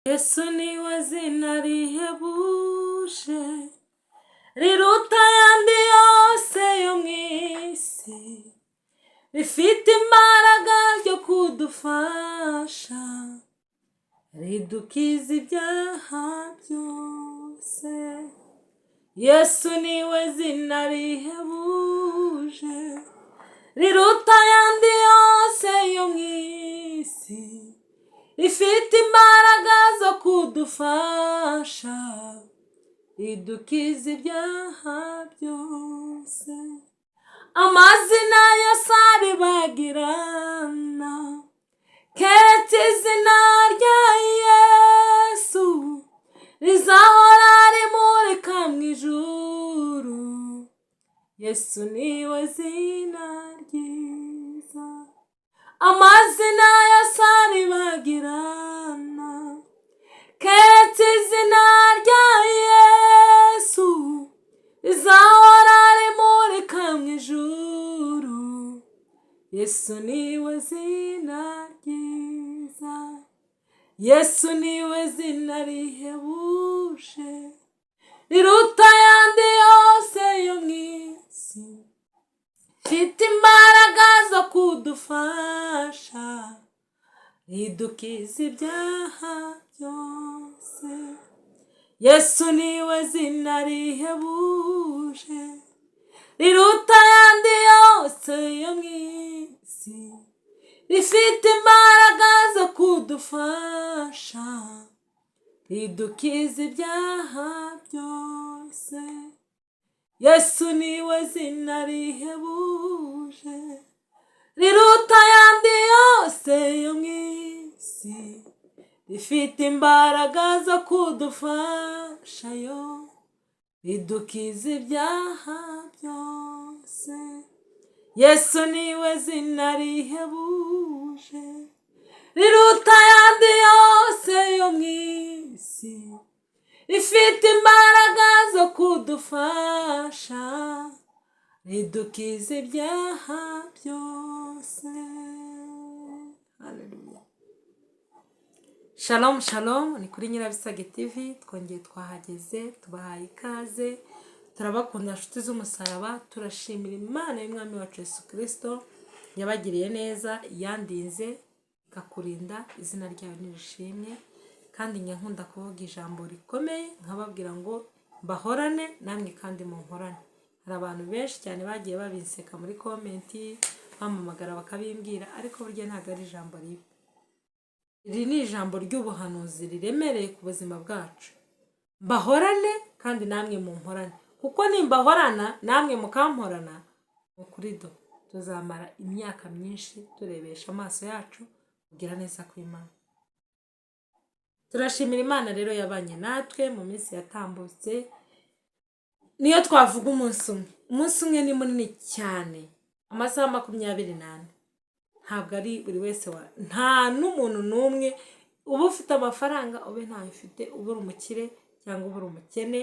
Yesu niwe zina rihebuje riruta ayandi yose yo mu isi, rifite imbaraga ryo kudufasha, ridukiza ibyaha byose. Yesu niwe zina rihebuje riruta ayandi yose yo mu isi, rifite imbaraga zo kudufasha, ridukiza ibyaha byose. Amazina yose aribagirana, keretse izina rya Yesu rizahora rimurika mu ijuru. Yesu niwe zina ryiza. Amazina yose aribagirana, keretse izina rya Yesu rizahora rimurika mu ijuru. Yesu niwe zina ryiza. Yesu niwe zina rihebuje riruta ayandi yose yo mu isi, rifite imbaraga zo kudufasha, ridukiza ibyaha byose. Yesu niwe zina rihebuje riruta ayandi yose yo mu isi, rifite imbaraga zo kudufasha, ridukiza ibyaha byose. Yesu niwe zina rihebuje riruta ayandi yose yo mu isi, rifite imbaraga zo kudufasha yo, ridukiza ibyaha byose. Yesu niwe zina rihebuje riruta ayandi yose yo mu isi, rifite imbaraga zo kudufasha, ridukiza ibyaha byose. Haleluya. Shalom shalom, ni kuri Nyirabisage TV, twongeye twahageze, tubahaye ikaze. Turabakunda nshuti z'umusaraba, turashimira Imana y'Umwami wacu Yesu Kristo yabagiriye neza, yandinze ikakurinda, izina ryayo nirishimwe. Kandi nyankunda kuvuga ijambo rikomeye nkababwira ngo mbahorane namwe kandi munkorane. Hari abantu benshi cyane bagiye babinseka muri komenti, bamamagara bakabimbwira, ariko burya ntabwo ari ijambo ribi. Iri ni ijambo ry'ubuhanuzi riremereye ku buzima bwacu. Mbahorane kandi namwe munkorane, kuko nimbahorana namwe mukamporana, ukuri do tuzamara imyaka myinshi turebesha amaso yacu kugira neza kw'Imana. Turashimira Imana rero yabanye natwe mu minsi yatambutse. Niyo twavuga umunsi umwe ni munini cyane, amasaha 24. Ntabwo ari buri wese nta n'umuntu n'umwe uba ufite amafaranga ube ntayo ufite, uba uri umukire cyangwa uba uri umukene,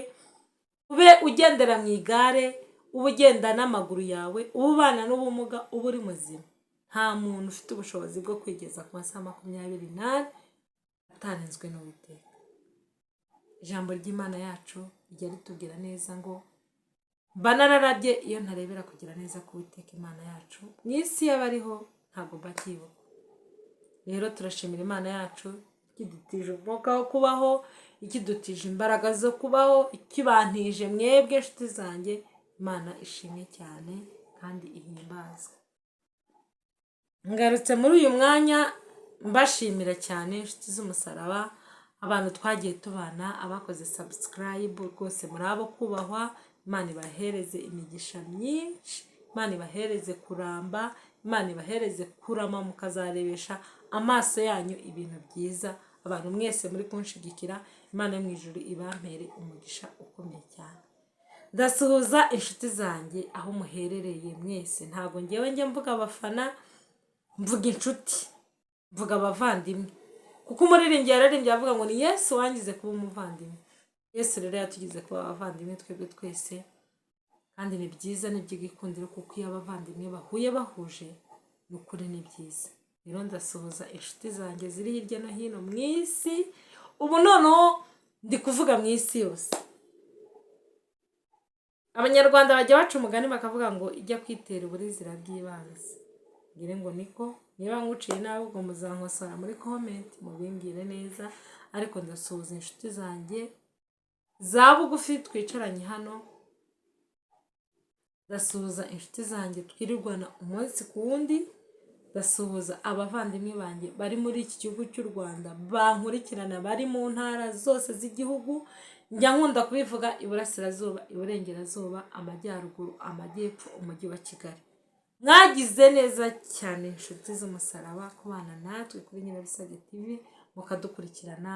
ube ugendera mu igare, uba ugenda n'amaguru yawe, uba ubana n'ubumuga, uba uri muzima. Nta muntu ufite ubushobozi bwo kwigeza ku masaha 24 atanenzwe n'Uwiteka. Ijambo ry'Imana yacu rijya ritubwira neza ngo mba nararabye iyo ntarebera kugira neza k'Uwiteka Imana yacu mu isi y'abariho, ntabwo mbacyibuka. Rero turashimira Imana yacu ikidutije umwuka wo kubaho, ikidutije imbaraga zo kubaho, ikibantije mwebwe nshuti zanjye. Imana ishimwe cyane kandi ihimbazwe. Ngarutse muri uyu mwanya mbashimira cyane nshuti z'umusaraba, abantu twagiye tubana, abakoze subscribe, rwose muri abo kubahwa. Imana ibahereze imigisha myinshi, Imana ibahereze kuramba, Imana ibahereze kurama, mukazarebesha amaso yanyu ibintu byiza. Abantu mwese muri kunshigikira, Imana yo mu ijuru ibampere umugisha ukomeye cyane. Ndasuhuza inshuti zanjye aho muherereye mwese. Ntabwo ngewe njye mvuga abafana, mvuga inshuti, mvuga abavandimwe, kuko umuririmbyi yararimbye avuga ngo ni Yesu wangize kuba umuvandimwe. Yesu rero yatugize kuba abavandimwe twebwe twese, kandi ni byiza, ni by'igikundiro, kuko iyo abavandimwe bahuye bahuje n'ukuri ni byiza. Rero ndasuhuza inshuti zanjye ziri hirya no hino mu isi, ubu noneho ndi kuvuga mu isi yose. Abanyarwanda bajya baca umugani bakavuga ngo ijya kwitera uburizira bw'ibanze. Ngire ngo niko, niba nguciye nawe ubwo muzankosora muri comment mubimbwire neza, ariko ndasuhuza inshuti zanjye za bugufi twicaranye hano, ndasuhuza inshuti zanjye twirirwana umunsi ku wundi, ndasuhuza abavandimwe banjye bari muri iki gihugu cy'u Rwanda bankurikirana bari mu ntara zose z'igihugu, njya nkunda kubivuga iburasirazuba, iburengerazuba, amajyaruguru, amajyepfo, umujyi wa Kigali. Mwagize neza cyane inshuti z'umusaraba kubana natwe kuri Nyirabisage TV, mukadukurikirana,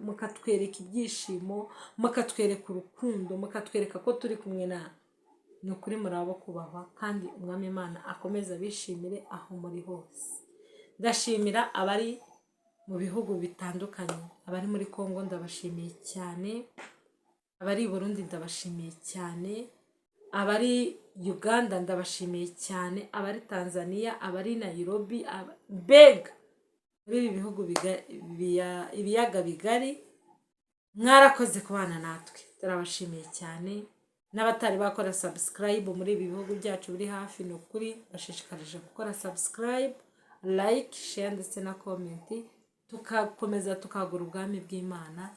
mukatwereka ibyishimo, mukatwereka urukundo, mukatwereka ko turi kumwe nawe. Ni ukuri murabo kubahwa, kandi umwami Imana akomeza bishimire aho muri hose. Ndashimira abari mu bihugu bitandukanye, abari muri Kongo ndabashimiye cyane, abari i Burundi ndabashimiye cyane, abari Uganda ndabashimiye cyane, abari Tanzania, abari Nairobi, mbega muri ibi bihugu ibiyaga bigari, mwarakoze kubana natwe, turabashimiye cyane. N'abatari bakora subscribe muri ibi bihugu byacu biri hafi, ni ukuri bashishikarije gukora subscribe, like, share ndetse na comment, tukakomeza tukagura ubwami bw'Imana.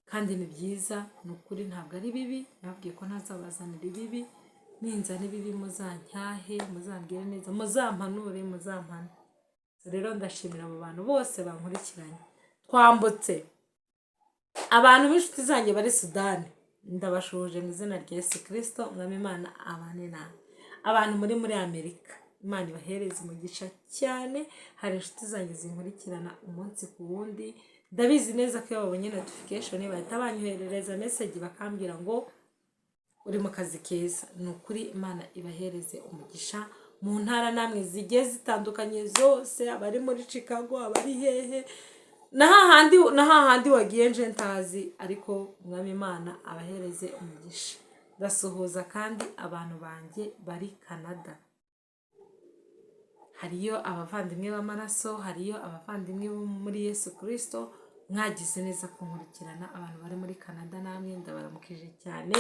Kandi ni byiza, ni ukuri ntabwo ari bibi, nababwiye ko ntazabazanira ibibi, ninzana ibibi muzanyahe, muzambwire neza, muzampanure, muzampane. Rero ndashimira abo bantu bose bankurikiranye. Twambutse abantu b'inshuti zanjye bari Sudani, ndabashuje mu izina rya Yesu Kristo, umwami Imana abane nawe. Abantu muri Amerika, Imana ibahereze umugisha cyane. Hari inshuti zanjye zinkurikirana umunsi ku wundi, ndabizi neza ko iyo babonye notification bahita banyoherereza message bakambwira ngo uri mu kazi keza. Ni ukuri Imana ibahereze umugisha mu ntara namwe zigiye zitandukanye zose, abari muri Chicago, abari hehe, na hahandi wagiye nje ntazi, ariko umwami Imana abahereze umugisha. Ndasuhuza kandi abantu banjye bari Canada, hariyo abavandimwe b'amaraso, hariyo abavandimwe bo muri Yesu Kristo. Mwagize neza kunkurikirana, abantu bari muri Canada namwe ndabaramukije cyane,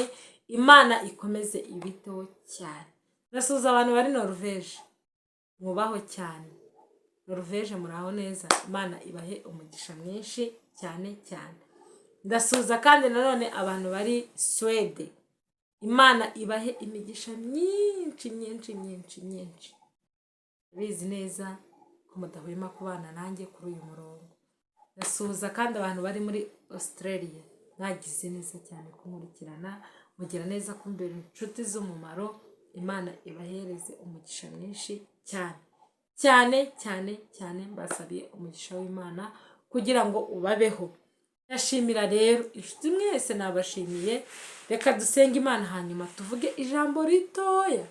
Imana ikomeze ibiteho cyane. Ndasuhuza abantu bari Norvège, mubaho cyane, Norvège muraho neza, Imana ibahe umugisha mwinshi cyane cyane. Ndasuhuza kandi nanone abantu bari Swede, Imana ibahe imigisha myinshi myinshi myinshi myinshi. Bizi neza ko mudahwema kubana nanjye kuri uyu murongo. Ndasuhuza kandi abantu bari muri Australia, mwagize neza cyane kunkurikirana, mugira neza kumbera inshuti z'umumaro. Imana ibahereze umugisha mwinshi cyane cyane cyane cyane. Mbasabiye umugisha w'Imana kugira ngo ubabeho. Ndashimira rero inshuti mwese, nabashimiye. Reka dusenge Imana hanyuma tuvuge ijambo ritoya.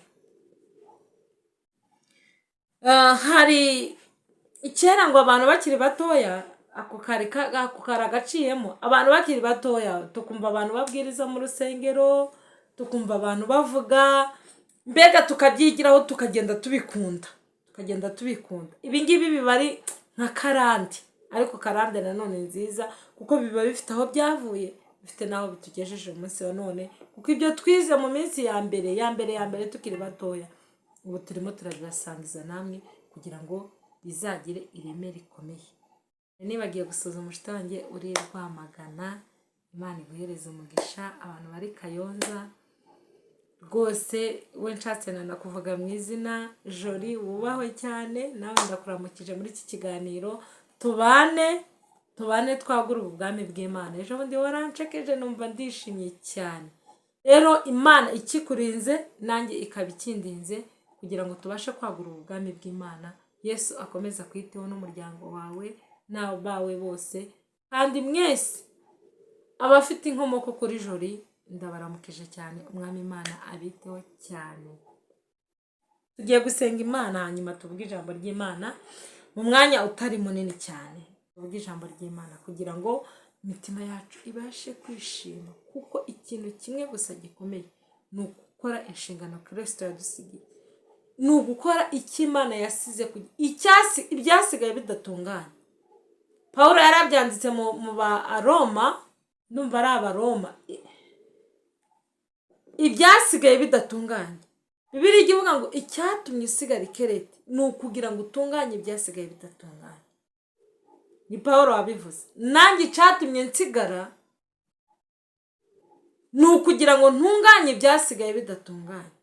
Hari icyera ngo abantu bakiri batoya, ako karagaciyemo, abantu bakiri batoya tukumva abantu babwiriza mu rusengero, tukumva abantu bavuga, mbega tukabyigiraho, tukagenda tubikunda. Ibi ngibi biba ari nka karande, ariko karande nanone nziza, kuko biba bifite aho byavuye, bifite n'aho bitugejeje umunsi wa none, kuko ibyo twize mu minsi ya mbere tukiri batoya, ubu turimo turabibasangiza namwe kugira ngo bizagire ireme rikomeye. Nibagiye gusoza umushuti wanjye uri Rwamagana, Imana iguhereze umugisha. Abantu bari Kayonza rwose, we nshatse nanakuvuga mu izina, Jori wubahwe cyane, nawe ndakuramukije muri iki kiganiro. Tubane twagura ubwami bw'Imana. Ejo bundi warancekeje numva ndishimye cyane. Rero Imana ikikurinze, nanjye ikaba ikindinze, kugira ngo tubashe kwagura ubwami bw'Imana. Yesu akomeza kwiteho n'umuryango wawe n'abawe bose, kandi mwese abafite inkomoko kuri Jori ndabaramukije cyane. Umwami Imana abiteho cyane. Tugiye gusenga Imana, hanyuma tuvuge ijambo ry'Imana mu mwanya utari munini cyane. Tuvuge ijambo ry'Imana kugira ngo imitima yacu ibashe kwishima, kuko ikintu kimwe gusa gikomeye ni ugukora inshingano Kristo yadusigiye, ni ugukora icyo Imana yasize, ibyasigaye bidatunganye Pawulo yarabyanditse mu ba Roma, numva ari Abaroma, ibyasigaye bidatunganye. Bibiliya ivuga ngo icyatumye usigara ikereti ni ukugira ngo utunganye ibyasigaye bidatunganye. Ni Pawulo wabivuze. Nanjye icyatumye nsigara ni ukugira ngo ntunganye ibyasigaye bidatunganye.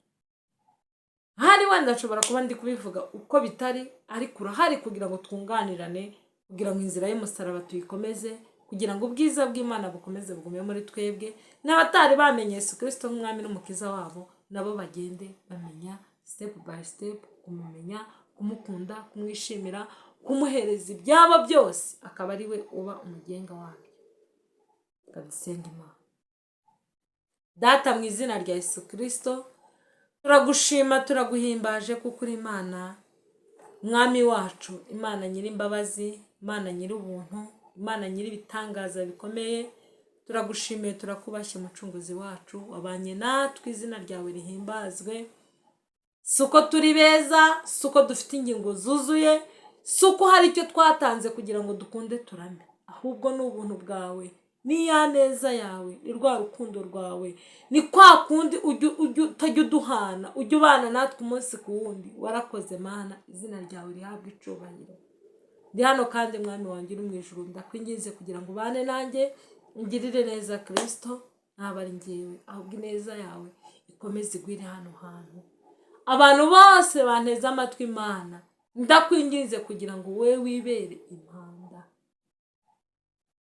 Hari wenda nshobora kuba ndi kubivuga uko bitari, ariko urahari kugira ngo twunganirane, kugira ngo inzira y'umusaraba tuyikomeze, kugira ngo ubwiza bw'Imana bukomeze bugume muri twebwe, n'abatari bamenye Yesu Kristo nk'umwami n'umukiza wabo nabo bagende bamenya step by step, kumumenya, kumukunda, kumwishimira, kumuhereza ibyabo byose, akaba ari we uba umugenga wabyo. Kadusenga Imana. Data, mu izina rya Yesu Kristo, turagushima, turaguhimbaje kuko uri Imana, mwami wacu, Imana nyir'imbabazi, Imana nyir'ubuntu, Imana nyir'ibitangaza bikomeye. Turagushimiye, turakubashye mucunguzi wacu, wabanye natwe, izina ryawe rihimbazwe. Suko turi beza, suko dufite ingingo zuzuye, suko hari icyo twatanze kugira ngo dukunde turame, ahubwo ni ubuntu bwawe, ni ya neza yawe, ni rwa rukundo rwawe, ni kwa kundi utajya uduhana, ujya ubana natwe umunsi ku wundi. Warakoze Mana, izina ryawe rihabwe icubahiro. Ndi hano kandi mwami wanjye uri mu ijuru, ndakwinginze kugira ngo ubane nanjye, ungirire neza Kristo, ntabwo ari njyewe, ahubwo ineza yawe ikomeze igwire hano hantu. Abantu bose banteze amatwi Imana, ndakwinginze kugira ngo wowe wibere impanda,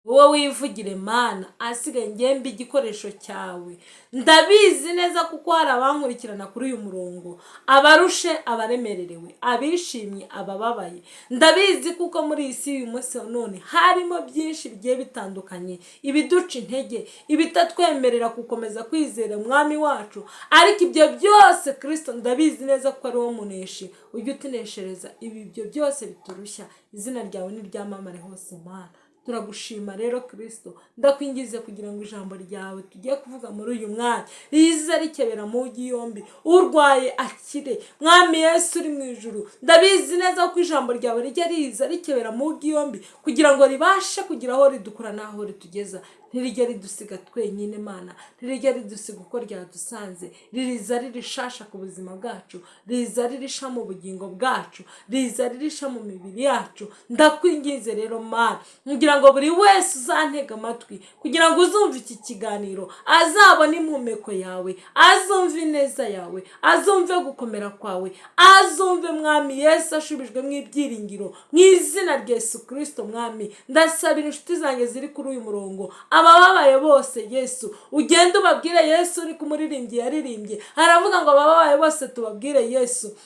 wowe wivugire Mana, asigaye ngembe igikoresho cyawe. Ndabizi neza kuko hari abankurikirana kuri uyu murongo, abarushe, abaremererewe, abishimye, abababaye. Ndabizi kuko muri iyi si uyu munsi none harimo byinshi bigiye bitandukanye, ibiduca intege, ibitatwemerera gukomeza kwizera mwami wacu, ariko ibyo byose Kristo ndabizi neza ko ari wowe muneshi, ujye utuneshereza ibyo byose biturushya. Izina ryawe niryamamare hose Mana. Turagushima rero Kristo, ndakwingize kugira ngo ijambo ryawe tugiye kuvuga muri uyu mwanya rize rikebera mu mugi yombi, urwaye akire. Mwami Yesu uri mu ijuru, ndabizi neza ko ijambo ryawe rijya riza rikebera mu mugi yombi, kugira ngo ribashe kugira aho ridukura n'aho ritugeza. Ntirijya ridusiga twenyine Mana, ntirijya ridusiga uko ryadusanze, ririza ririshasha ku buzima bwacu, riza ririsha mu bugingo bwacu, riza ririsha mu mibiri yacu. Ndakwinginze rero Mana, kugira ngo buri wese uzantega amatwi, kugira ngo uzumve iki kiganiro azabone impumeko yawe, azumve ineza yawe, azumve gukomera kwawe, azumve mwami Yesu ashubijwe mu ibyiringiro, mu izina rya Yesu Kristo. Mwami, ndasabira inshuti zanjye ziri kuri uyu murongo, abababaye bose Yesu, ugende ubabwire Yesu, uri kumuririmbyi yaririmbye aravuga ngo abababaye bose tubabwire Yesu.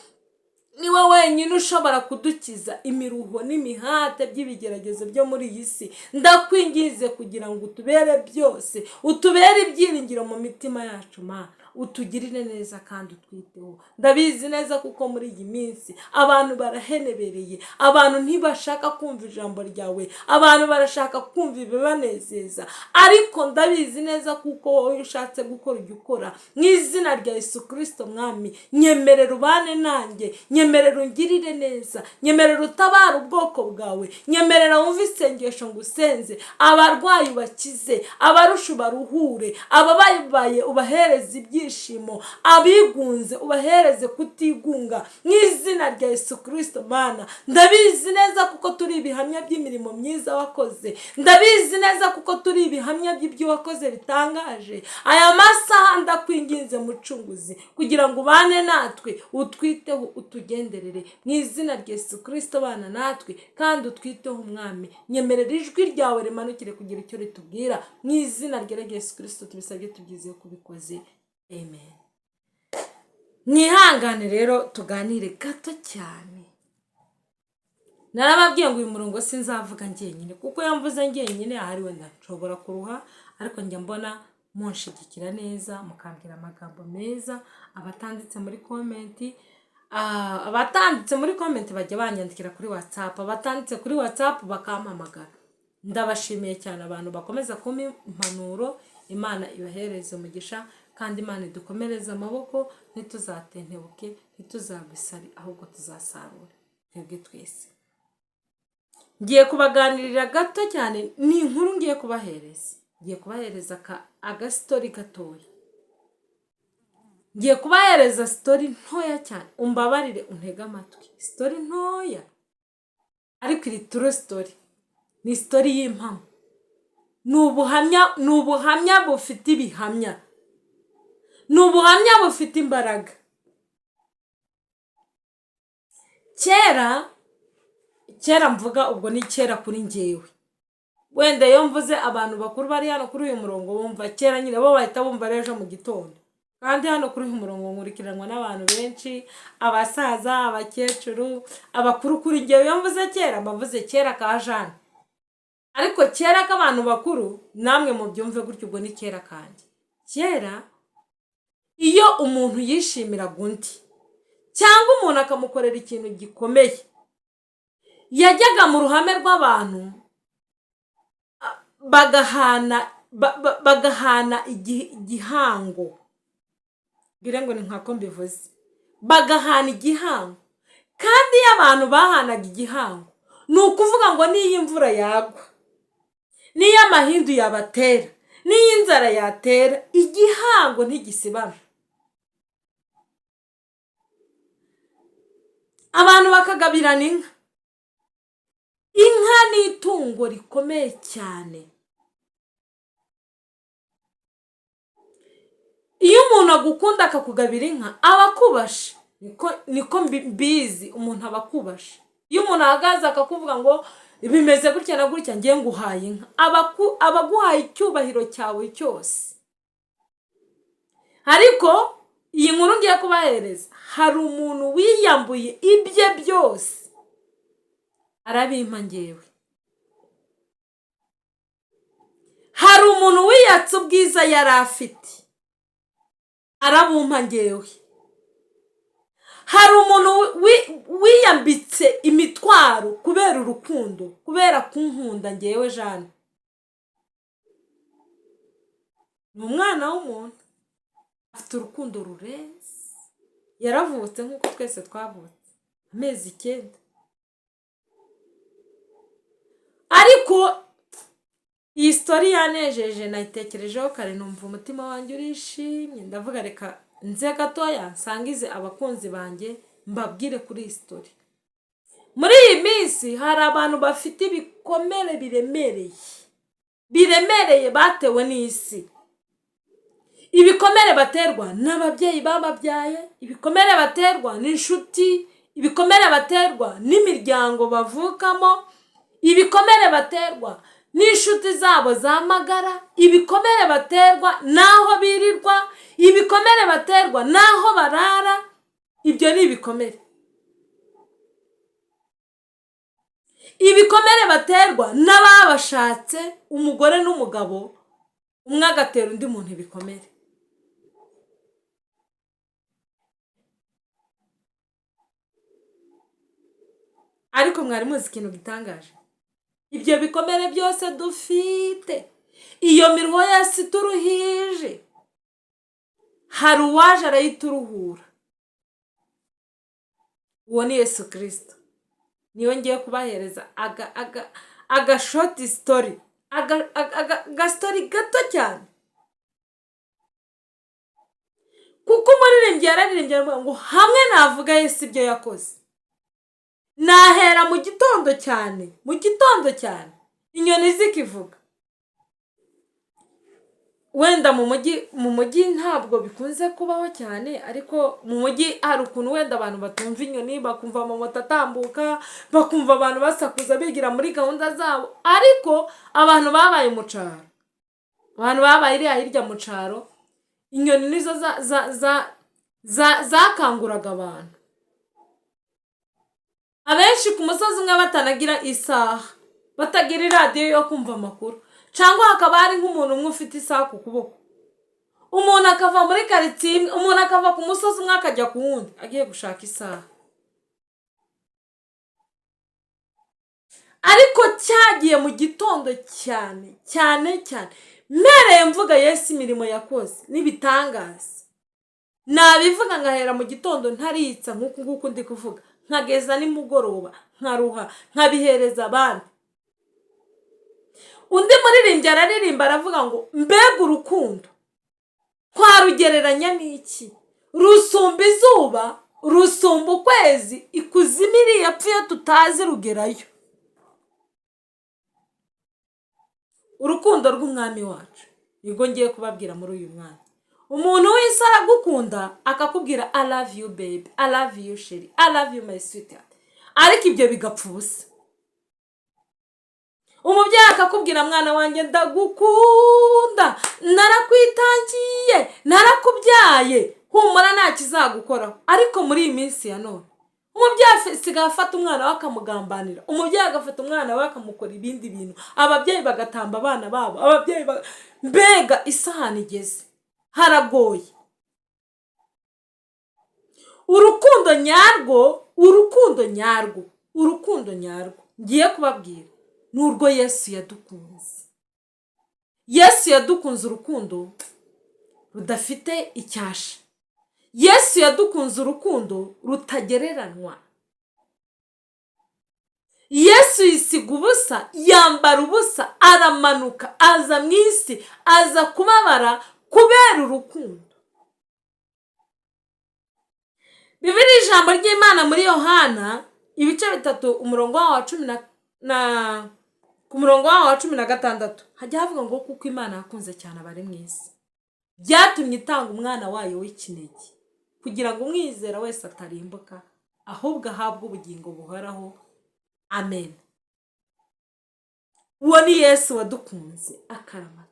Niwe wenyine ushobora kudukiza imiruho n'imihate by'ibigeragezo byo muri iyi si. Ndakwingize kugira ngo utubere byose, utubere ibyiringiro mu mitima yacu Mana, utugirire neza kandi utwiteho. Ndabizi neza kuko muri iyi minsi abantu barahenebereye, abantu ntibashaka kumva ijambo ryawe, abantu barashaka kumva ibibanezeza, ariko ndabizi neza kuko wowe ushatse gukora ujya ukora. Mu izina rya Yesu Kristo Mwami, nyemerera ubane nanjye, nyemerera ungirire neza, nyemerera utabara ubwoko bwawe, nyemerera wumve isengesho ngusenze, abarwayi ubakize, abarusha ubaruhure, ababaye ubahereze ibyishimo, abigunze ubahereze kutigunga. Mu izina rya Yesu Kristo Mana, ndabizi neza kuko turi ibihamya by'imirimo myiza wakoze, ndabizi neza kuko turi ibihamya by'ibyo wakoze bitangaje. Aya masaha ndakwinginze mucunguzi, kugira ngo ubane natwe, utwiteho, utugenderere. Mu izina rya Yesu Kristo bana natwe kandi utwiteho Mwami, nyemerera ijwi ryawe rimanukire kugira icyo ritubwira. Mu izina rya Yesu Kristo tubisabye tubyize kubikoze. Amen. Mwihangane rero tuganire gato cyane. Narababwiye ngo uyu murongo sinzavuga njyenyine, kuko yamvuze njyenyine ahari wenda nshobora kuruha, ariko njya mbona munshigikira neza, mukambwira amagambo meza. Abatanditse muri komenti bajya banyandikira kuri WhatsApp, abatanditse kuri WhatsApp bakampamagara. Ndabashimiye cyane abantu bakomeza kumpa impanuro. Imana ibahereze umugisha kandi Imana idukomereze amaboko, ntituzatentebuke, ntituzabisari, ahubwo tuzasarura twebwe twese. ngiye kubaganirira gato cyane, ni inkuru ngiye kubahereza agastori gatoya. Ngiye kubahereza story ntoya cyane, umbabarire untega amatwi. Story ntoya ariko iri true story, ni story y'impamo. Ni ubuhamya bufite ibihamya, ni ubuhamya bufite imbaraga. Kera mvuga ubwo ni kera kuri njyewe, wenda iyo mvuze abantu bakuru bari hano kuri uyu murongo bumva kera nyine, bo bahita bumva ejo mu gitondo. Kandi hano kuri uyu murongo nkurikiranwa n'abantu benshi, abasaza, abakecuru, abakuru. Kuri njyewe iyo mvuze kera mbavuze kera ka Jane, ariko kera k'abantu bakuru namwe mu byumve gutyo, ubwo ni kera kanjye. Kera iyo umuntu yishimiraga undi cyangwa umuntu akamukorera ikintu gikomeye, yajyaga mu ruhame rw'abantu bagahana igihango. Bwire ngo ni nkako mbivuze, bagahana igihango. Kandi iyo abantu bahanaga igihango, ni ukuvuga ngo niyo imvura yagwa, niyo amahindu yabatera, niyo inzara yatera, igihango ntigisibana. Abantu bakagabirana inka. Inka ni itungo rikomeye cyane. Iyo umuntu agukunda akakugabira inka, aba akubashe. Niko mbizi, umuntu aba akubashe. Iyo umuntu ahagaze akakuvuga ngo bimeze gutya na gutya, ngiye nguhaye inka, aba aguhaye icyubahiro cyawe cyose. Ariko iyi nkuru ngiye kubahereza, hari umuntu wiyambuye ibye byose arabimpa njyewe. Hari umuntu wiyatse ubwiza yari afite arabumpa njyewe. Hari umuntu wiyambitse imitwaro kubera urukundo, kubera kunkunda njyewe Jane. Ni umwana w'umuntu afite urukundo rurenze. Yaravutse nk'uko twese twavutse, amezi 9. Ariko iyi story yanejeje, nayitekerejeho kare, numva umutima wanjye urishimye. Ndavuga reka nze gatoya nsangize abakunzi banjye, mbabwire kuri iyi story. Muri iyi minsi hari abantu bafite ibikomere biremereye batewe n'isi. Ibikomere baterwa n'ababyeyi bababyaye, ibikomere baterwa n'inshuti, ibikomere baterwa n'imiryango bavukamo, ibikomere baterwa n'inshuti zabo zamagara, ibikomere baterwa naho birirwa, ibikomere baterwa naho barara. Ibyo ni ibikomere. Ibikomere baterwa n'ababashatse, umugore n'umugabo, umwe agatera undi muntu ibikomere. Ariko mwari muzi ikintu gitangaje, ibyo bikomere byose dufite, iyo miruho yose turuhije, hari uwaje arayituruhura. Uwo ni Yesu Kristo. Niyo ngiye kubahereza aga short story, aga story gato cyane. Kuko umuririmbyi yararirimbye ngo hamwe navuga Yesu ibyo yakoze, nahera mu gitondo cyane, inyoni zikivuga. Wenda mu mujyi ntabwo bikunze kubaho cyane, ariko mu mujyi hari ukuntu wenda abantu batumva inyoni, bakumva amamoto atambuka, bakumva abantu basakuza bigira muri gahunda zabo. Ariko abantu babaye mu cyaro, abantu babaye hirya mu cyaro, inyoni nizo zakanguraga abantu. Abenshi ku musozi umwe batanagira isaha, batagira radio yo kumva amakuru, cyangwa hakaba hari nk'umuntu umwe ufite isaha ku kuboko. Umuntu akava muri quartier, umuntu akava ku musozi umwe akajya ku wundi agiye gushaka isaha. Ariko cyagiye mu gitondo cyane, mereye mvuga Yesu imirimo yakoze n'ibitangaza. Nabivuga ngahera mu gitondo ntaritsa nk'uko ndi kuvuga, nkageza nimugoroba, nkaruha, nkabihereza abandi. undi muririmbyi araririmba aravuga ngo mbega urukundo twarugereranya n'iki? Rusumba izuba, rusumba ukwezi, ikuzimu iriya pfuye tutazi rugerayo. Urukundo rw'umwami wacu nibwo ngiye kubabwira muri uyu mwanya. Umuntu wese aragukunda akakubwira I love you baby, I love you sheri, I love you my sweetheart, ariko ibyo bigapfa ubusa. Umubyeyi akakubwira mwana wanjye ndagukunda, narakwitangiye, narakubyaye, humura nta kizagukoraho. Ariko muri iyi minsi ya none umubyeyi asigaye afata umwana we akamugambanira, umubyeyi agafata umwana we akamukora ibindi bintu, ababyeyi bagatamba abana babo, ababyeyi mbega isahani igeze haragoye. Urukundo nyarwo, urukundo nyarwo, urukundo nyarwo ngiye kubabwira nurwo Yesu yadukunze. Yesu yadukunze urukundo rudafite icyasha. Yesu yadukunze urukundo rutagereranwa. Yesu yisiga ubusa, yambara ubusa, aramanuka, aza mu isi, aza kubabara kubera urukundo. Bibiliya ijambo ry'Imana muri Yohana ibice 3 umurongo wa 10 ku murongo wa 16 hajya havuga ngo kuko Imana yakunze cyane abari mu isi byatumye itanga umwana wayo w'ikinege kugira ngo umwizera wese atarimbuka ahubwo ahabwe ubugingo buhoraho. Amen. Uwo ni Yesu wadukunze akaramata.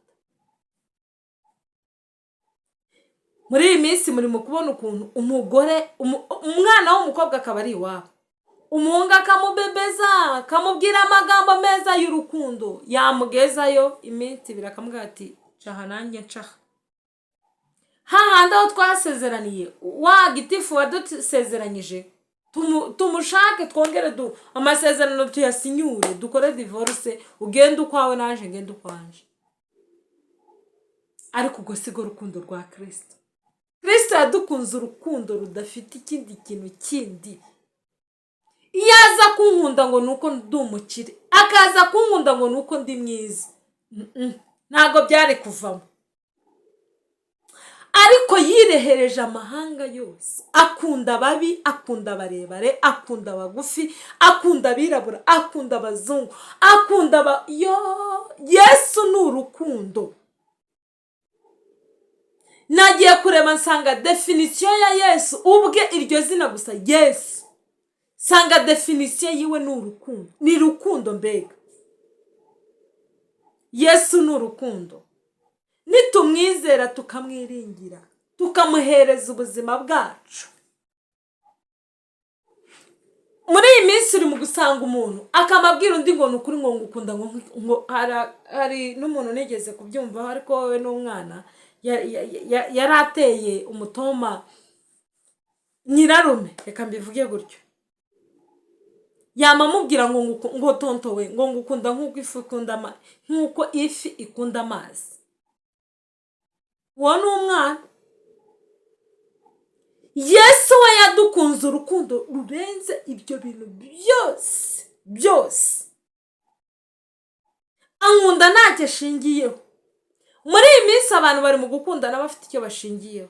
Muri iyi minsi muri mu kubona ukuntu umugore umwana w'umukobwa akaba ari iwabo, umuhungu akamubebeza, akamubwira amagambo meza y'urukundo, yamugezayo iminsi ibiri akamubwira ati caha nanjye ncaha. Hahandi aho twasezeraniye wa gitifu wadusezeranyije tumushake twongere amasezerano tuyasinyure, dukore divorce, ugende ukwawe naje ngende ukwanje. Ariko ubwo sigo urukundo rwa Kristo. Kristo yadukunze urukundo rudafite ikindi kintu kindi. Iyo aza kunkunda ngo nuko ndi umukire, akaza kunkunda ngo nuko ndi mwiza, ntago byari kuvamo. Ariko yirehereje amahanga yose, akunda ababi, akunda abarebare, akunda abagufi, akunda abirabura, akunda abazungu, akunda Yesu ni urukundo. Nagiye kureba nsanga definition ya Yesu ubwe iryo zina gusa Yesu, sanga definition yiwe ni urukundo. Ni rukundo mbega. Yesu ni urukundo. Nitumwizera tukamwiringira, tukamuhereza ubuzima bwacu. Muri iyi minsi uri mu gusanga umuntu akamabwira undi ngo nukuri ngo ngukunda ngo hari n'umuntu nigeze kubyumva ariko wowe n'umwana yarateye umutoma nyirarume, reka mbivuge gutyo. Yamamubwira ngo tonto we ngo ngukunda nk'uko ifi ikunda amazi. Uwo ni umwana. Yesu we yadukunze urukundo rurenze ibyo bintu byose. Ankunda ntacyo ashingiyeho. Muri iyi minsi abantu bari mu gukundana bafite icyo bashingiyeho.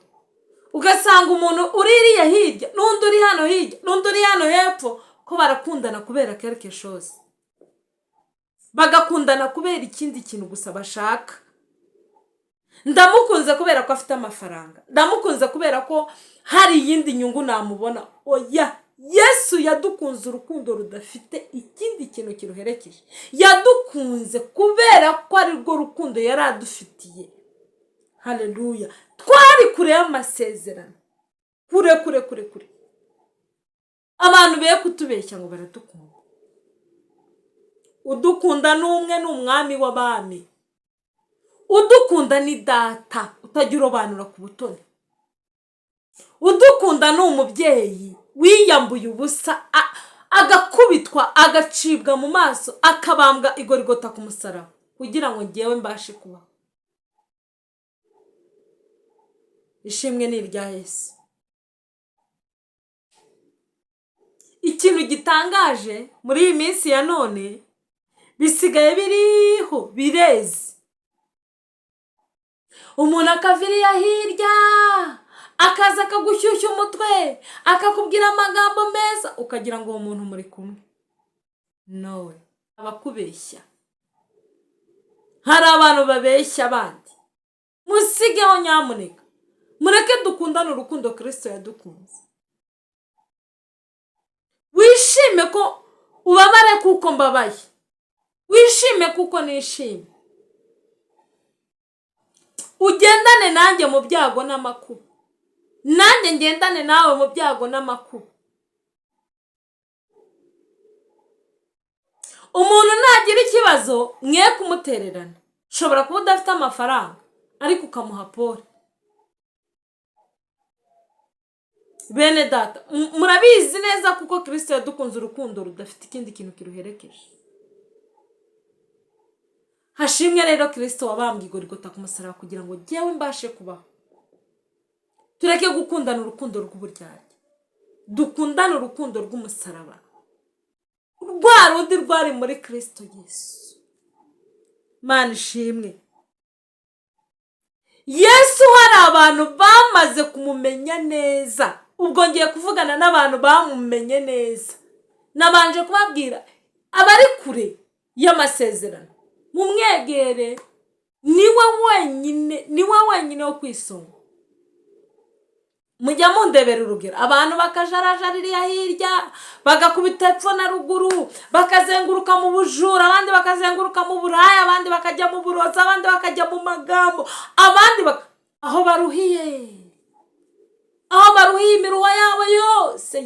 Ugasanga umuntu uririye hirya n'undi uri hano hirya n'undi uri hano hepfo ko barakundana kubera quelque chose. Bagakundana kubera ikindi kintu gusa bashaka. Ndamukunze kubera ko afite amafaranga, ndamukunze kubera ko hari iyindi nyungu namubona. Oya, Yesu yadukunze urukundo rudafite ikindi kintu kiruherekeje. Yadukunze kubera ko ari rwo rukundo yaradufitiye. Haleluya. Twari kure y'amasezerano, kure. Abantu be kutubeshya ngo baradukunda. Udukunda n'umwe n'umwami w'abami. Udukunda ni data utagira urobanura ku butoni. Udukunda ni umubyeyi wiyambuye ubusa, agakubitwa, agacibwa mu maso, akabambwa igorigota ku musaraba kugira ngo ngewe mbashe kubaho. Ishimwe ni irya Yesu. Ikintu gitangaje muri iyi minsi ya none, bisigaye biriho bireze. Umuntu akaviriya hirya akaza akagushyushya umutwe akakubwira amagambo meza ukagira ngo uwo muntu muri kumwe. Nowe abakubeshya. Hari abantu babeshya abandi. Musigeho nyamuneka. Mureke dukundane urukundo Kristo yadukunze. Wishime ko ubabare kuko mbabaye. Wishime kuko nishime. Ugendane nanjye mu byago n'amakuba. Nanjye ngendane nawe mu byago n'amakuba. Umuntu nagira ikibazo mwe kumutererana. Shobora kuba udafite amafaranga ariko ukamuha pole. Bene data, murabizi neza kuko Kristo yadukunze urukundo rudafite ikindi kintu kiruherekeje. Hashimwe rero Kristo wabambwe Igorigota ku musaraba kugira ngo jyewe mbashe kubaho. Tureke gukundana urukundo rw'uburyarya. Dukundane urukundo rw'umusaraba. Rwa rundi rwari muri Kristo Yesu. Mana ishimwe. Yesu hari abantu bamaze kumumenya neza. Ubwo ngiye kuvugana n'abantu bamumenye neza. Nabanje kubabwira abari kure y'amasezerano. Mumwegere niwe wenyine wo kwisonga. Mujya mundebera urugero. Abantu bakajarajarira hirya, bagakubita epfo na ruguru, bakazenguruka mu bujura, abandi bakazenguruka mu buraya, abandi bakajya mu burozi, abandi bakajya mu magambo, abandi aho baruhiye imiruho yabo yose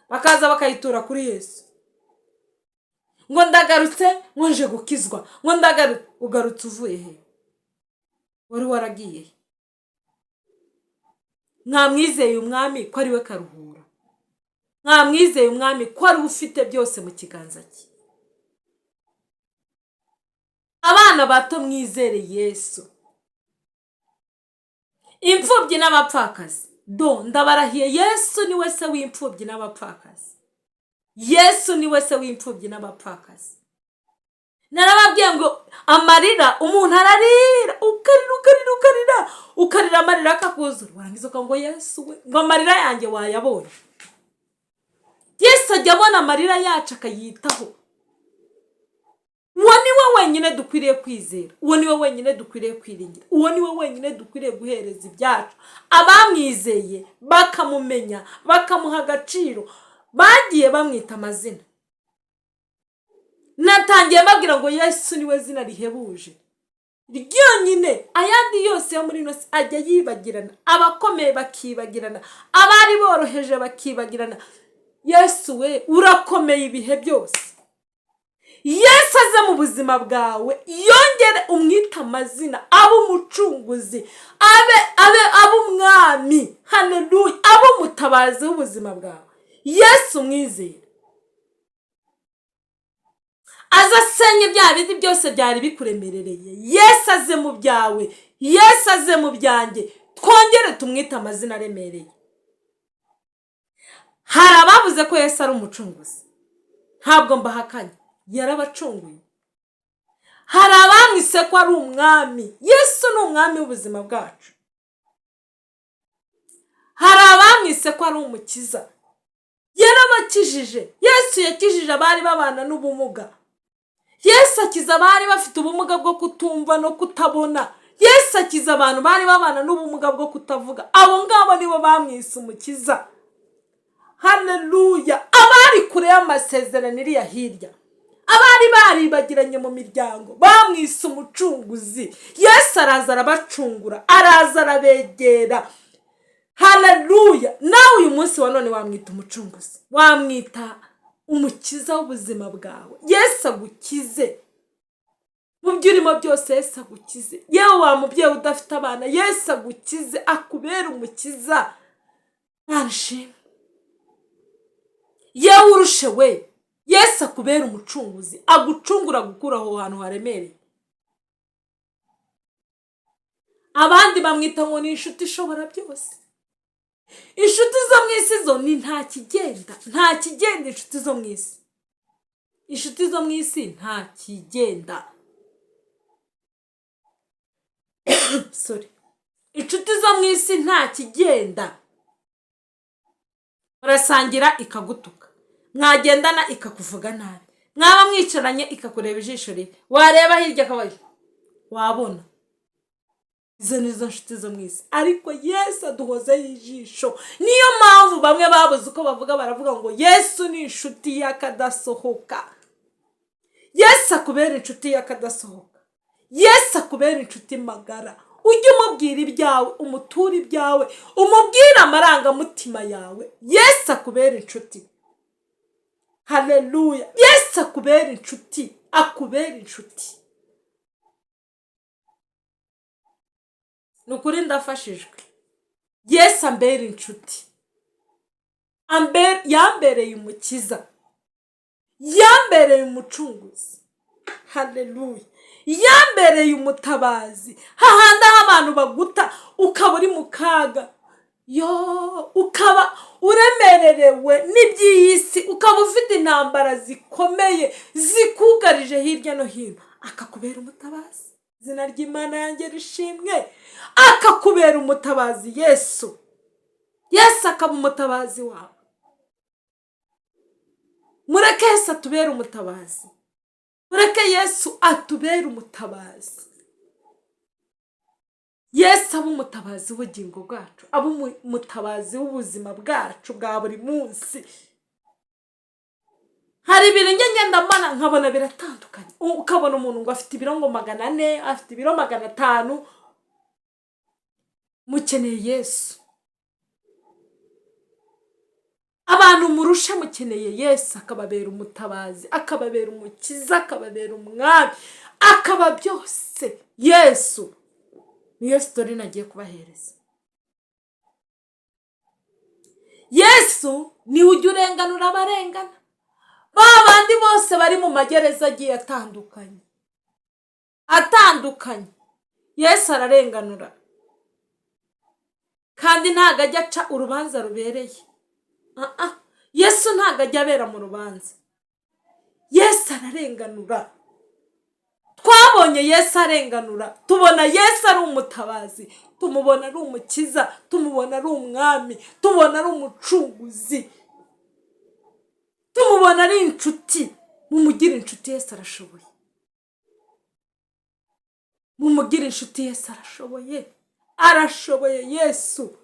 bakaza bakayitura kuri Yesu. Ngo ndagarutse nje gukizwa. Ngo ugarutse uvuye he? Wari waragiye. Mwamwizeye umwami ko ari we karuhura. Mwamwizeye umwami ko ari ufite byose mu kiganza cye. Abana bato mwizere Yesu. Imfubyi n'abapfakazi. Ndabarahiye Yesu ni we se w'imfubyi n'abapfakazi. Yesu ni we se w'imfubyi n'abapfakazi. Narababwiye ngo amarira umuntu ararira ukarira amarira akakuzura. Warangiza ngo Yesu we ngo amarira yanjye wayabonye. Yesu ajya abona amarira yacu akayitaho. Uwo ni we wenyine dukwiriye kwizera. Uwo ni we wenyine dukwiriye kwiringira. Uwo ni we wenyine dukwiriye guhereza ibyacu. Abamwizeye bakamumenya bakamuha agaciro bagiye bamwita amazina. Natangiye mbabwira ngo Yesu ni we zina rihebuje. Ryonyine ayandi yose yo muri ino si ajya yibagirana. Abakomeye bakibagirana. Abari boroheje bakibagirana. Yesu we urakomeye ibihe byose. Yesu aze mu buzima bwawe yongere umwita amazina. Abe umucunguzi. Abe umwami. Haleluya. Abe umutabazi w'ubuzima bwawe. Yesu mwizere. Azasenye bya bindi byose byari bikuremerereye. Yesu aze mu byawe. Yesu aze mu byanjye. Twongere tumwita amazina aremereye. Hari abavuze ko Yesu ari umucunguzi. Ntabwo mbahakanye. Yarabacunguye. Hari abamwise ko ari umwami. Yesu ni umwami w'ubuzima bwacu. Hari abamwise ko ari umukiza. Yarabakijije. Yesu yakijije abari babana n'ubumuga. Yesu akiza abari bafite ubumuga bwo kutumva no kutabona. Yesu akiza abantu bari babana n'ubumuga bwo kutavuga. Abo ngabo nibo bamwise umukiza. Haleluya. Abari kure y'amasezerano iriya hirya, abari baribagiranye mu miryango, bamwise umucunguzi. Yesu araza arabacungura, araza arabegera. Haleluya. Nawe uyu munsi wa none wamwita umucunguzi, wamwita umukiza w'ubuzima bwawe. Yesu agukize mu byo urimo byose. Yesu agukize. Yewe wa mubyeyi udafite abana, Yesu agukize, akubera umukiza. Arashimwe. Yewe urushe we, Yesu akubera umucunguzi, agucungura gukura aho hantu haremereye. Abandi bamwita ngo ni inshuti ishobora byose. Inshuti zo mu isi zo ni nta kigenda inshuti zo mu isi. inshuti zo mu isi nta kigenda. Sorry. Inshuti zo mu isi nta kigenda. Murasangira ikagutuka, mwagendana ikakuvuga nabi, mwaba mwicaranye ikakureba ijisho ribi, wareba hirya kabaye wabona. Izo nizo nshuti zo mu isi. Ariko Yesu aduhozeho ijisho. Niyo mpamvu bamwe babuze uko bavuga, baravuga ngo Yesu ni inshuti y'akadasohoka. Yesu akubera inshuti y'akadasohoka. Yesu akubera inshuti magara. Ujye umubwira ibyawe, umutura ibyawe, umubwira amarangamutima yawe. Yesu akubera inshuti. Haleluya. Yesu akubera inshuti, akubera inshuti. Nukuri ndafashijwe. Yesu ambera inshuti. Yambereye umukiza. Yambereye umucunguzi. Haleluya. Yambereye umutabazi. Hahanda abantu baguta ukaba uri mu kaga, ukaba uremererewe n'iby'isi, ukaba ufite intambara zikomeye zikugarije hirya no hino, akakubera umutabazi. Izina ry'Imana yanjye rishimwe. Akakubera umutabazi Yesu. Yesu akaba umutabazi wawe. Mureke Yesu atubere umutabazi. Mureke Yesu atubere umutabazi. Yesu aba umutabazi w'ubugingo bwacu, aba umutabazi w'ubuzima bwacu bwa buri munsi. Hari ibintu ngenda mbana nkabona biratandukanye. Ukabona umuntu ngo afite ibiro 400, afite ibiro 500. Mukeneye Yesu. Abantu murusha mukeneye Yesu akababera umutabazi, akababera umukiza, akababera umwami, akaba byose. Yesu niyo story nagiye kubahereza. Yesu ni ujya urenganura abarengana. Babandi bose bari mu magereza agiye atandukanye. Yesu ararenganura. Kandi ntago ajya aca urubanza rubereye. Yesu ntago ajya abera mu rubanza. Yesu ararenganura. Twabonye Yesu arenganura. Tubona Yesu ari umutabazi. Tumubona ari umukiza. Tumubona ari umwami. Tubona ari umucunguzi. Tumubona ari inshuti. Mumugire inshuti, Yesu arashoboye. Mumugire inshuti, Yesu arashoboye. Arashoboye Yesu.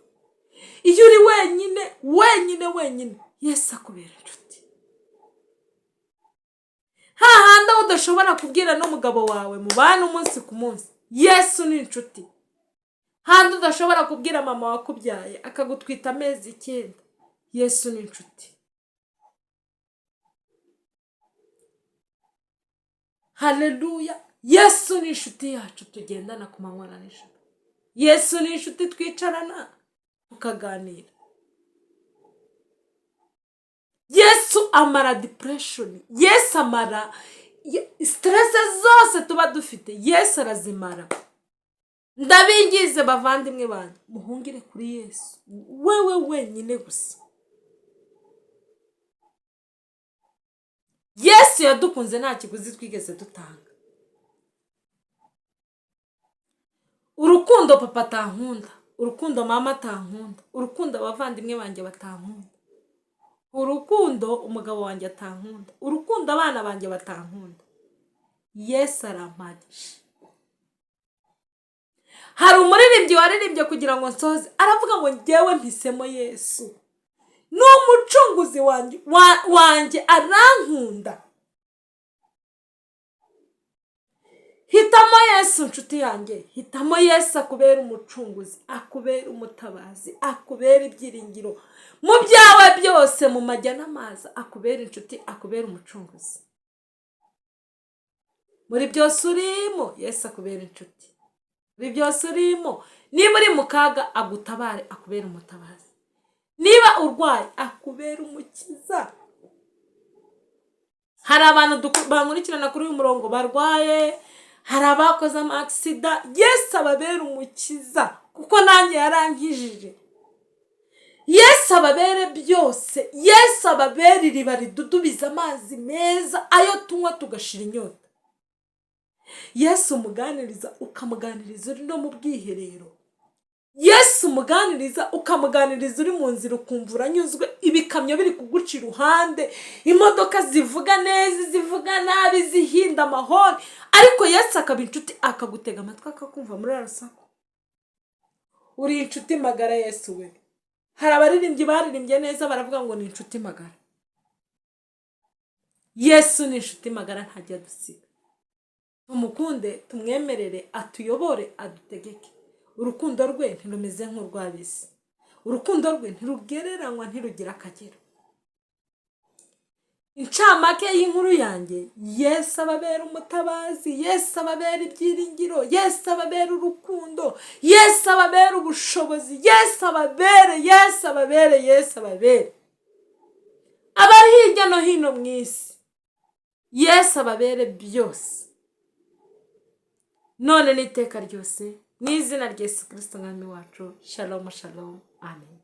Iyo uri wenyine, Yesu akubera inshuti. Hahanda udashobora kubwira n'umugabo wawe mubana umunsi ku munsi, Yesu ni inshuti. Hahanda udashobora kubwira mama wakubyaye akagutwita amezi 9, Yesu ni inshuti. Haleluya. Yesu ni inshuti yacu tugendana ku manywa na nijoro. Yesu ni inshuti twicarana tukaganira. Yesu amara depression. Yesu amara stress zose tuba dufite. Yesu arazimara. Ndabingize bavandimwe banyu, muhungire kuri Yesu. Wewe wenyine gusa. Yesu yadukunze nta kiguzi twigeze dutanga. Urukundo papa atankunda, urukundo mama atankunda, urukundo abavandimwe banjye batankunda, urukundo umugabo wanjye atankunda, urukundo abana banjye batankunda. Yesu arampagisha. Hari umuririmbyi waririmbye kugira ngo nsoze, aravuga ngo njyewe mpisemo Yesu. N'umucunguzi wanjye arankunda. Hitamo Yesu nshuti yanjye. Hitamo Yesu akubera umucunguzi, akubera umutabazi, akubera ibyiringiro. Mu byawe byose mu majya n'amaza, akubera inshuti, akubera umucunguzi. Muri byose urimo, Yesu akubera inshuti. Muri byose urimo, niba uri mu kaga agutabare, akubera umutabazi. Niba urwaye, akubera umukiza. Hari abantu bankurikirana kuri uyu murongo barwaye, hari abakoze accident. Yesu ababera umukiza kuko nanjye yarankijije. Yesu Yesu ababere byose, Yesu ababere iriba ridudubiza amazi meza ayo tunywa tugashira inyota. Yesu umuganiriza ukamuganiriza uri no mu bwiherero. Yesu umuganiriza ukamuganiriza uri mu nzira ukumva uranyuzwe, ibikamyo biri kuguca iruhande, imodoka zivuga neza zivuga nabi zihinda amahoni, ariko Yesu akaba inshuti akagutega amatwi akakumva muri rusaku. Uri inshuti magara Yesu we. Hari abaririmbyi baririmbye neza baravuga ngo ni inshuti magara. Yesu ni inshuti magara ntajya dusiga. Tumukunde, tumwemerere, atuyobore, adutegeke. Urukundo rwe ntirumeze nk'urw'ab'isi. Urukundo rwe ntirugereranywa, ntirugira akagero. Incamake y'inkuru yanjye, Yesu ababera umutabazi, Yesu ababera ibyiringiro, Yesu ababera urukundo, Yesu ababera ubushobozi, Yesu ababere, Yesu ababere, Yesu ababere. Abari hirya no hino mu isi, Yesu ababere byose. None n'iteka ryose, mu izina rya Yesu Kristo Mwami wacu. Shalom, shalom, amen.